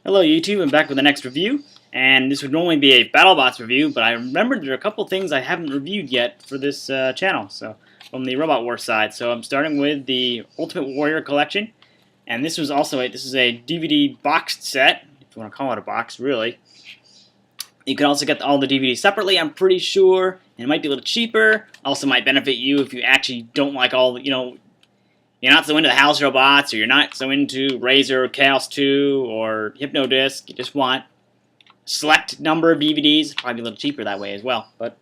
Hello YouTube, I'm back with the next review, and this would normally be a BattleBots review, but I remembered there are a couple things I haven't reviewed yet for this channel, so from the Robot Wars side. So I'm starting with the Ultimate Warrior Collection, and this is a DVD boxed set, if you want to call it a box, really. You can also get all the DVDs separately, I'm pretty sure, and it might be a little cheaper. Also might benefit you if you actually don't like all the, you're not so into the House Robots, or you're not so into Razor, Chaos 2, or Hypnodisc. You just want a select number of DVDs. Probably a little cheaper that way as well. But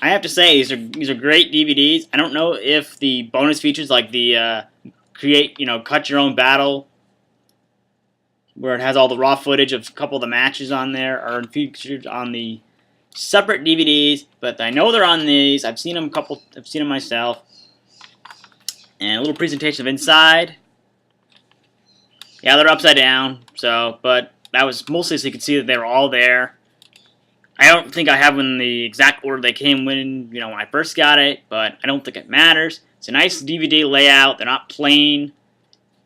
I have to say, these are great DVDs. I don't know if the bonus features like the cut your own battle, where it has all the raw footage of a couple of the matches on there, are featured on the separate DVDs. But I know they're on these. I've seen them I've seen them myself. And a little presentation of inside. Yeah, they're upside down, but that was mostly so you could see that they were all there. I don't think I have them in the exact order they came when I first got it, but I don't think it matters. It's a nice DVD layout. They're not plain,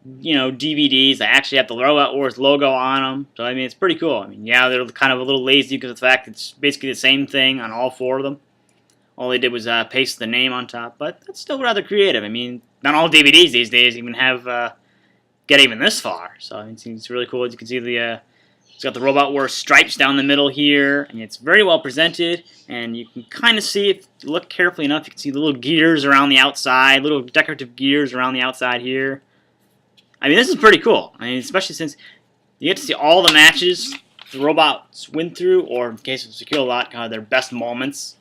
DVDs. They actually have the Robot Wars logo on them. So, I mean, it's pretty cool. I mean, yeah, they're kind of a little lazy because of the fact it's basically the same thing on all four of them. All they did was paste the name on top, but that's still rather creative. I mean, not all DVDs these days even have get even this far. So it's really cool. As you can see, it's got the Robot Wars stripes down the middle here, and it's very well presented. And you can kind of see, if you look carefully enough, you can see the little gears around the outside, little decorative gears around the outside here. I mean, this is pretty cool. I mean, especially since you get to see all the matches the robots win through, or in the case of Secure Lot, kind of their best moments.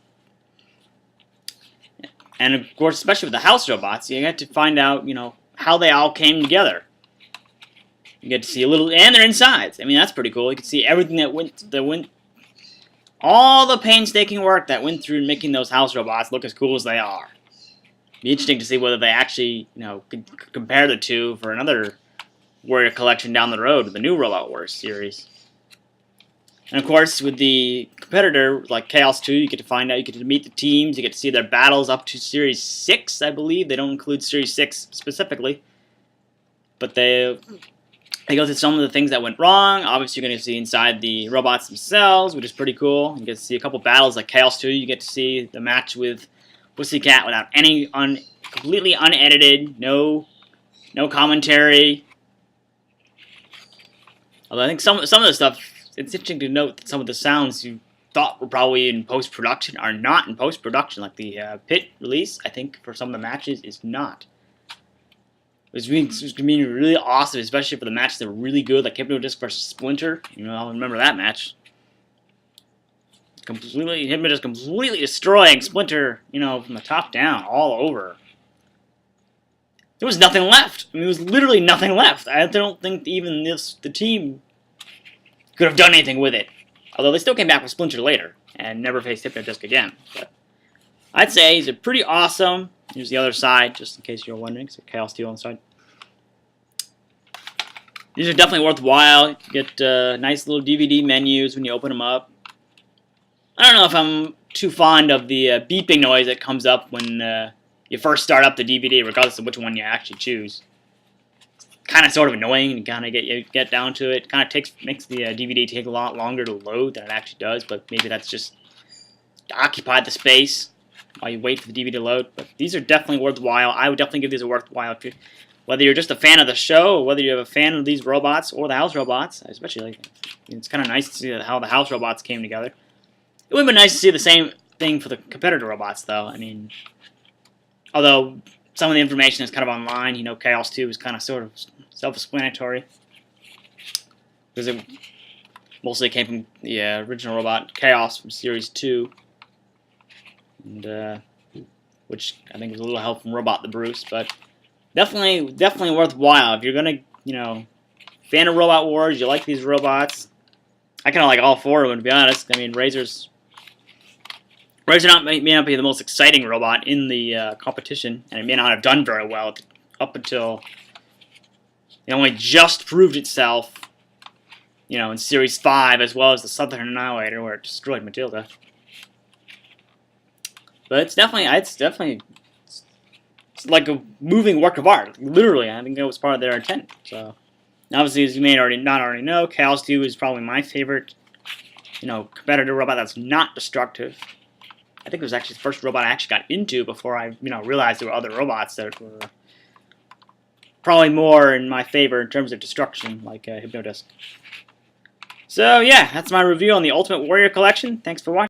And of course, especially with the House Robots, you get to find out, how they all came together. You get to see a little, and their insides. I mean, that's pretty cool. You can see everything that went, all the painstaking work that went through making those House Robots look as cool as they are. Be interesting to see whether they actually, could compare the two for another Warrior collection down the road with the new Robot Wars series. And of course, with the competitor, like Chaos 2, you get to meet the teams, you get to see their battles up to Series 6, I believe. They don't include Series 6 specifically. But they go through some of the things that went wrong. Obviously, you're going to see inside the robots themselves, which is pretty cool. You get to see a couple battles like Chaos 2. You get to see the match with Pussycat without any completely unedited, no commentary. Although I think some of the stuff, it's interesting to note that some of the sounds you thought were probably in post-production are not in post-production. Like the pit release, I think, for some of the matches is not. It's going to be really awesome, especially for the matches that were really good, like Hypnodisc versus Splinter. I'll remember that match. Hypnodisc completely destroying Splinter, from the top down, all over. There was nothing left. I mean, there was literally nothing left. I don't think even the team could have done anything with it. Although they still came back with Splinter later and never faced Hypnodisc again. But I'd say he's pretty awesome. Here's the other side, just in case you're wondering. So Chaos 2 on the side. These are definitely worthwhile. You get nice little DVD menus when you open them up. I don't know if I'm too fond of the beeping noise that comes up when you first start up the DVD, regardless of which one you actually choose. Kind of sort of annoying, and kind of get down to it. Kind of makes the DVD take a lot longer to load than it actually does, but maybe that's just to occupy the space while you wait for the DVD to load. But these are definitely worthwhile. I would definitely give these a worthwhile. Whether you're just a fan of the show, or whether you're a fan of these robots or the House Robots, especially it's kind of nice to see how the House Robots came together. It would have been nice to see the same thing for the competitor robots, though. I mean, although some of the information is kind of online, Chaos 2 is kind of sort of self-explanatory. Because it mostly came from the original robot, Chaos, from Series 2. And, which I think was a little help from Robot the Bruce, but definitely worthwhile. If you're going to, fan of Robot Wars, you like these robots. I kind of like all four of them, to be honest. I mean, Razor may not be the most exciting robot in the competition, and it may not have done very well up until it only just proved itself, in Series 5, as well as the Southern Annihilator, where it destroyed Matilda. But it's like a moving work of art. Literally, I think that was part of their intent. So Obviously, as you may not already know, Chaos-2 is probably my favorite, competitor robot that's not destructive. I think it was actually the first robot I actually got into before I, realized there were other robots that were probably more in my favor in terms of destruction, like Hypnodisc. So yeah, that's my review on the Ultimate Warrior Collection. Thanks for watching.